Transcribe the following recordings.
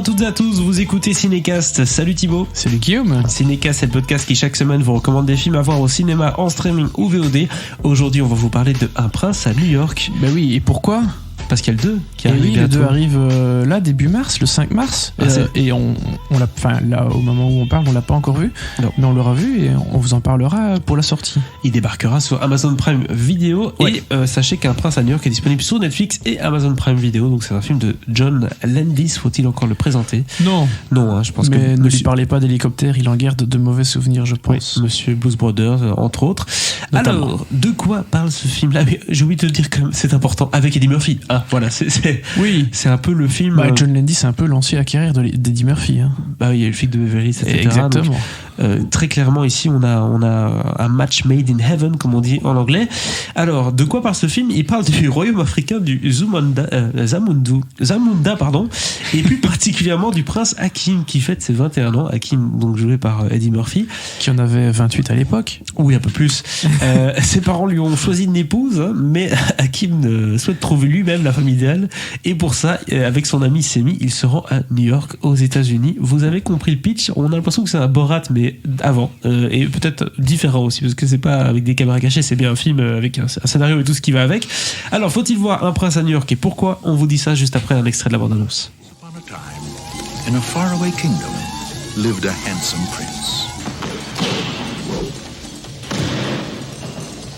toutes et à tous, vous écoutez Cinécast. Salut Thibaut. Salut Guillaume. Cinécast, c'est le podcast qui chaque semaine vous recommande des films à voir au cinéma, en streaming ou VOD. Aujourd'hui, on va vous parler de Un prince à New York. Bah oui, et pourquoi ? Parce qu'il y a le 2 qui arrive. Oui, bientôt. le 2 arrive là, début mars, le 5 mars. Et on l'a, enfin là, au moment où on parle, on l'a pas encore vu. Non. Mais on l'aura vu et on vous en parlera pour la sortie. Il débarquera sur Amazon Prime Video. Ouais. Et sachez qu'Un prince à New York est disponible sur Netflix et Amazon Prime Video. Donc c'est un film de John Landis. Faut-il encore le présenter ? Non. Non, hein, je pense Mais que ne lui parlez pas d'hélicoptère, il en garde de mauvais souvenirs, je oui, pense. Monsieur Blues Brothers, entre autres. Notamment. Alors, de quoi parle ce film-là ? Mais j'ai oublié de te dire quand même, c'est important, avec Eddie Murphy. Ah, voilà, Oui. c'est un peu le film. Bah, John Landis, c'est un peu lancé la carrière d'Eddie Murphy. Hein. Bah oui, il y a le flic de Beverly Hills, etc. Exactement. Donc, très clairement, ici, on a un match made in heaven, comme on dit en anglais. Alors, de quoi parle ce film ? Il parle du royaume africain du Zamunda, pardon, et plus particulièrement du prince Hakim, qui fête ses 21 ans. Hakim, donc joué par Eddie Murphy. Qui en avait 28 à l'époque. Oui, un peu plus. Ses parents lui ont choisi une épouse, hein, mais Hakim souhaite trouver lui-même la femme idéale. Et pour ça, avec son ami Semi, il se rend à New York, aux États-Unis. Vous avez compris le pitch. On a l'impression que c'est un Borat, mais avant. Et peut-être différent aussi, parce que c'est pas avec des caméras cachées, c'est bien un film avec un scénario et tout ce qui va avec. Alors, faut-il voir Un prince à New York ? Et pourquoi ? On vous dit ça juste après un extrait de la bande-annonce. Upon a time, in a faraway kingdom, lived a handsome prince.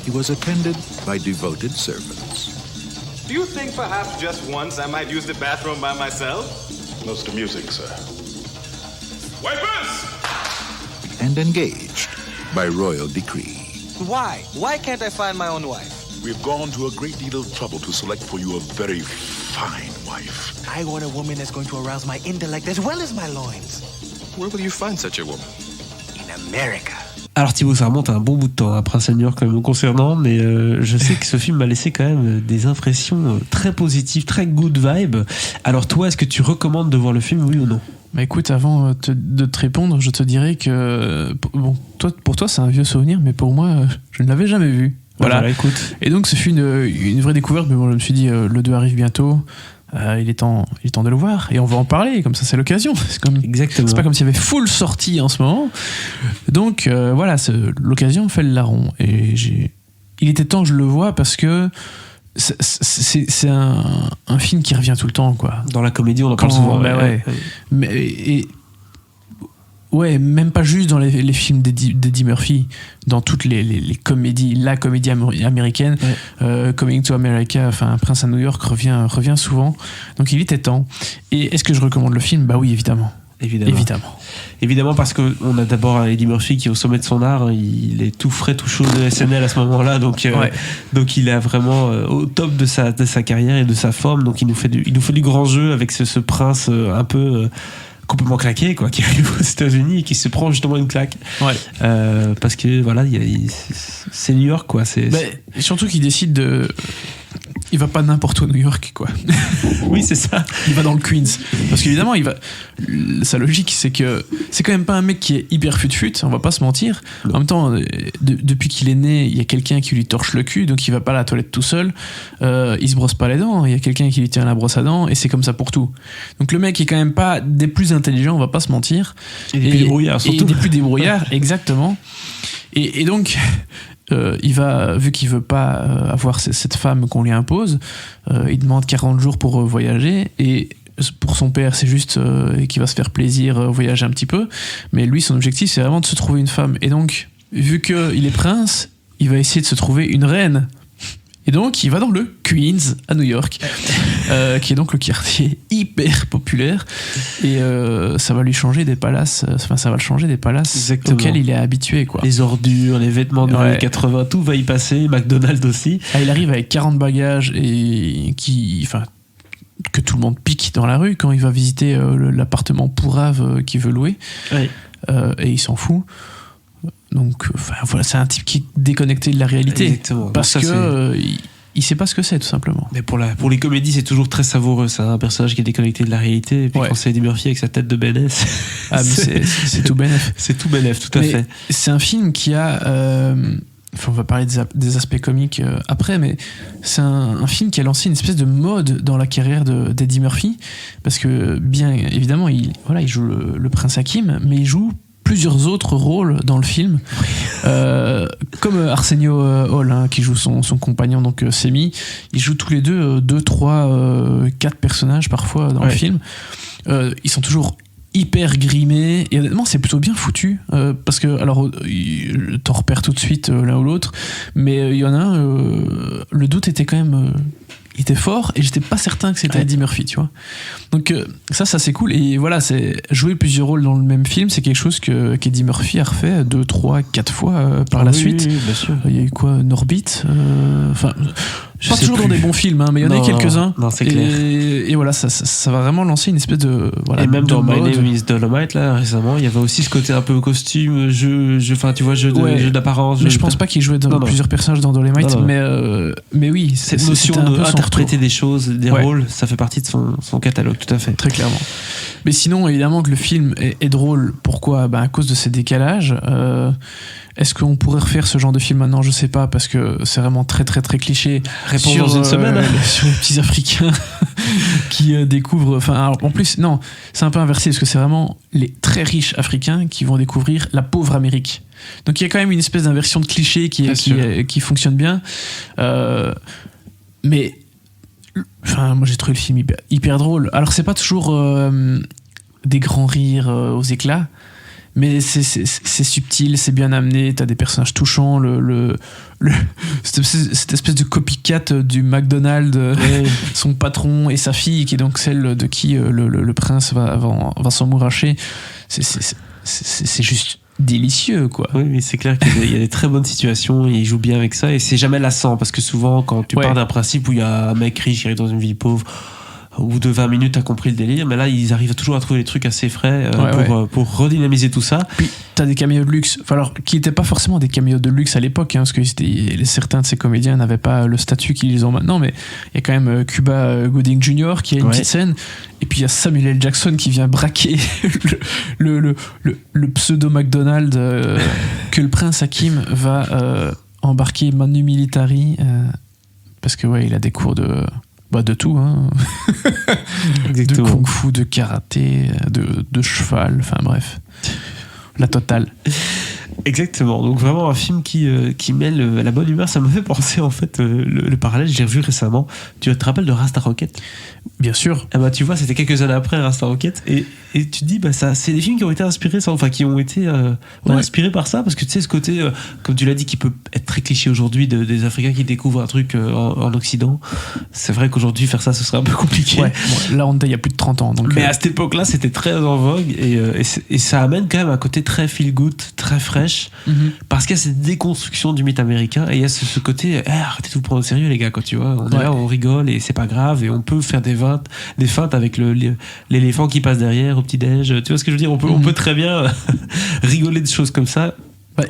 He was attended by devoted servants. Do you think perhaps just once I might use the bathroom by myself? Notes to music, sir. Wipers! And engaged by royal decree. Why? Why can't I find my own wife? We've gone to a great deal of trouble to select for you a very fine wife. I want a woman that's going to arouse my intellect as well as my loins. Where will you find such a woman? In America. Alors Thibaut, ça remonte à un bon bout de temps, Un prince à New York quand même me concernant, mais je sais que ce film m'a laissé quand même des impressions très positives, très good vibe. Alors toi, est-ce que tu recommandes de voir le film, oui ou non ? Bah écoute, avant de te répondre, je te dirais que bon, pour toi c'est un vieux souvenir, mais pour moi, je ne l'avais jamais vu. Voilà. Écoute. Et donc ce fut une vraie découverte, mais bon, je me suis dit, le 2 arrive bientôt, il est temps de le voir, et on va en parler, comme ça c'est l'occasion. Exactement. C'est pas comme s'il y avait full sortie en ce moment. Donc voilà, l'occasion fait le larron. Et il était temps que je le voie parce que c'est un film qui revient tout le temps, quoi. Dans la comédie, on en parle souvent. Bah ouais. Ouais, même pas juste dans les films d'Eddie Murphy, dans toutes les comédies, la comédie américaine, ouais. Coming to America, enfin Un prince à New York revient souvent. Donc il était temps. Et est-ce que je recommande le film ? Bah oui, évidemment. Évidemment, parce qu'on a d'abord Eddie Murphy qui est au sommet de son art, hein, il est tout frais, tout chaud de SNL à ce moment-là, donc il est vraiment au top de sa carrière et de sa forme, donc il nous fait du grand jeu avec ce prince un peu complètement claqué, quoi, qui arrive aux États-Unis et qui se prend justement une claque. Ouais. Parce que voilà, c'est New York, quoi. Et surtout qu'il décide de. Il va pas n'importe où à New York, quoi. Oui, c'est ça. Il va dans le Queens. Parce qu'évidemment, sa logique, c'est que c'est quand même pas un mec qui est hyper fut-fut, on va pas se mentir. Non. En même temps, depuis qu'il est né, il y a quelqu'un qui lui torche le cul, donc il va pas à la toilette tout seul. Il se brosse pas les dents, il y a quelqu'un qui lui tient la brosse à dents, et c'est comme ça pour tout. Donc le mec est quand même pas des plus intelligents, on va pas se mentir. Et des plus débrouillards, surtout. Et des plus débrouillards, exactement. Et donc. Il va, vu qu'il veut pas avoir cette femme qu'on lui impose, il demande 40 jours pour voyager, et pour son père c'est juste qu'il va se faire plaisir, voyager un petit peu, mais lui son objectif c'est vraiment de se trouver une femme, et donc vu qu'il est prince, il va essayer de se trouver une reine. Et donc, il va dans le Queens, à New York, qui est donc le quartier hyper populaire. Et ça va lui changer des palaces, ça va le changer des palaces. Exactement. Auxquels il est habitué, quoi. Les ordures, les vêtements des années 80, tout va y passer, McDonald's aussi. Ah, il arrive avec 40 bagages et que tout le monde pique dans la rue quand il va visiter l'appartement pourrave qu'il veut louer. Oui. Et il s'en fout. Donc, voilà, c'est un type qui est déconnecté de la réalité. Exactement. Parce que il sait pas ce que c'est, tout simplement. Mais pour les comédies, c'est toujours très savoureux, ça. Un personnage qui est déconnecté de la réalité. Et puis quand c'est Eddie Murphy avec sa tête de Ben F. Ah, mais c'est tout Ben F. C'est tout Ben F, tout à fait. C'est un film qui a Enfin, on va parler des aspects comiques après, mais c'est un film qui a lancé une espèce de mode dans la carrière d'Eddie Murphy, parce que bien évidemment, il joue le prince Hakim, mais il joue plusieurs autres rôles dans le film, comme Arsenio Hall, hein, qui joue son compagnon, donc Semi. Ils jouent tous les deux 2, 3, 4 personnages parfois dans le film. Ils sont toujours hyper grimés, et honnêtement c'est plutôt bien foutu, parce que alors t'en repères tout de suite l'un ou l'autre, mais il y en a un, le doute était quand même il était fort, et j'étais pas certain que c'était Eddie Murphy, tu vois. Donc ça c'est cool, et voilà, c'est jouer plusieurs rôles dans le même film, c'est quelque chose qu'Eddie Murphy a refait 2, 3, 4 fois par la suite. Oui, bien sûr. Il y a eu quoi, Norbit, enfin pas toujours dans des bons films, hein, mais il y en a quelques-uns. Non, c'est clair. Et voilà, ça va vraiment lancer une espèce de voilà. Et même de dans My mode. Name is Dolomite, là, récemment, il y avait aussi ce côté un peu costume, jeu d'apparence. Mais je pense pas qu'il jouait dans plusieurs personnages dans Dolomite, Non. mais oui, Cette c'était notion un peu son d'interpréter retour. des choses, des rôles, ça fait partie de son catalogue, tout à fait. Très clairement. Mais sinon, évidemment que le film est drôle. Pourquoi ? À cause de ces décalages. Est-ce qu'on pourrait refaire ce genre de film maintenant ? Je sais pas, parce que c'est vraiment très très très cliché. Réponse dans une semaine. Sur les petits Africains qui découvrent. Enfin, alors, en plus, non, c'est un peu inversé, parce que c'est vraiment les très riches Africains qui vont découvrir la pauvre Amérique. Donc il y a quand même une espèce d'inversion de cliché qui fonctionne bien. Mais enfin, moi j'ai trouvé le film hyper drôle. Alors c'est pas toujours des grands rires aux éclats, mais c'est subtil, c'est bien amené, t'as des personnages touchants, cette espèce de copycat du McDonald's, son patron et sa fille, qui est donc celle de qui le prince va s'emmouracher. C'est juste délicieux, quoi. Oui, mais c'est clair qu'il y a des très bonnes situations, et il joue bien avec ça, et c'est jamais lassant, parce que souvent quand tu pars d'un principe où il y a un mec riche qui arrive dans une ville pauvre, au bout de 20 minutes t'as compris le délire, mais là ils arrivent toujours à trouver des trucs assez frais pour redynamiser tout ça. Puis t'as des caméos de luxe, enfin, alors qui n'étaient pas forcément des caméos de luxe à l'époque, hein, parce que certains de ces comédiens n'avaient pas le statut qu'ils ont maintenant, mais il y a quand même Cuba Gooding Jr. qui a une petite scène, et puis il y a Samuel L. Jackson qui vient braquer le pseudo McDonald's que le prince Hakim va embarquer Manu Militari, parce que il a des cours de tout, hein. De kung-fu, de karaté, de cheval, enfin bref, la totale. Exactement, donc vraiment un film qui mêle la bonne humeur. Ça me fait penser en fait le parallèle, j'ai revu récemment. Tu te rappelles de Rasta Rocket ? Bien sûr. Tu vois, c'était quelques années après Rasta Rocket, et tu te dis c'est des films qui ont été inspirés, qui ont été inspirés par ça, parce que tu sais ce côté, comme tu l'as dit, qui peut être très cliché aujourd'hui, des Africains qui découvrent un truc en Occident. C'est vrai qu'aujourd'hui faire ça, ce serait un peu compliqué. Là on était il y a plus de 30 ans, donc mais à cette époque-là c'était très en vogue, et ça amène quand même un côté très feel good, très fraîche, parce qu'il y a cette déconstruction du mythe américain, et il y a ce côté arrêtez de vous prendre au sérieux les gars, quoi, tu vois, on est là, on rigole, et c'est pas grave, et on peut faire des feintes avec l'éléphant qui passe derrière au petit-déj, tu vois ce que je veux dire, on peut très bien rigoler de choses comme ça.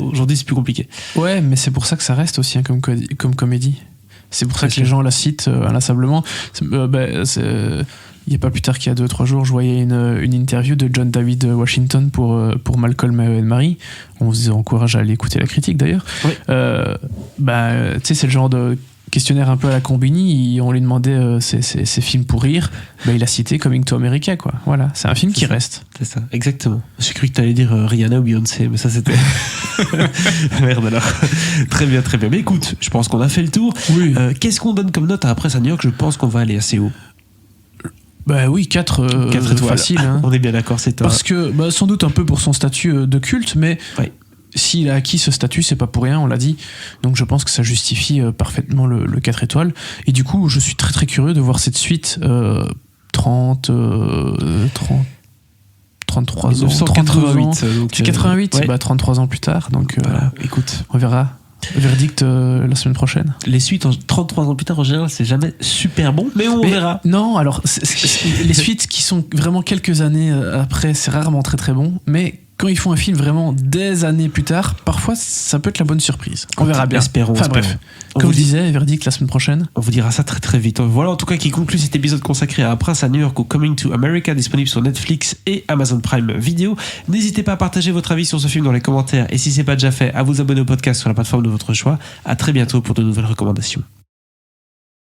Aujourd'hui c'est plus compliqué. Ouais, mais c'est pour ça que ça reste aussi comme comédie. C'est pour ça que les gens la citent inlassablement. Il n'y a pas plus tard qu'il y a 2-3 jours, je voyais une interview de John David Washington pour Malcolm and Marie. On vous encourage à aller écouter la critique d'ailleurs. Oui. Tu sais, c'est le genre de questionnaire un peu à la Combini. On lui demandait ses films pour rire. Il a cité Coming to America, quoi. Voilà, c'est un film qui reste. C'est ça, exactement. J'ai cru que tu allais dire Rihanna ou Beyoncé, mais ça c'était. Merde alors. Très bien, très bien. Mais écoute, je pense qu'on a fait le tour. Oui. Qu'est-ce qu'on donne comme note à Presse à New York ? Je pense qu'on va aller assez haut. Oui, 4 étoiles. Facile. Hein. On est bien d'accord, c'est Parce que, sans doute un peu pour son statut de culte, mais s'il a acquis ce statut, c'est pas pour rien, on l'a dit. Donc je pense que ça justifie parfaitement le 4 étoiles. Et du coup, je suis très très curieux de voir cette suite 33 ans, 88. Donc, 88, 33 ans plus tard. Donc voilà, écoute, on verra. Verdict la semaine prochaine. Les suites 33 ans plus tard en général c'est jamais super bon, mais on verra. Non, alors les suites qui sont vraiment quelques années après, c'est rarement très très bon, mais quand ils font un film vraiment des années plus tard, parfois ça peut être la bonne surprise. On verra bien. Espérons. Bref, comme je disais, verdict la semaine prochaine. On vous dira ça très très vite. Voilà en tout cas qui conclut cet épisode consacré à Un prince à New York ou Coming to America, disponible sur Netflix et Amazon Prime Video. N'hésitez pas à partager votre avis sur ce film dans les commentaires et si c'est pas déjà fait, à vous abonner au podcast sur la plateforme de votre choix. À très bientôt pour de nouvelles recommandations.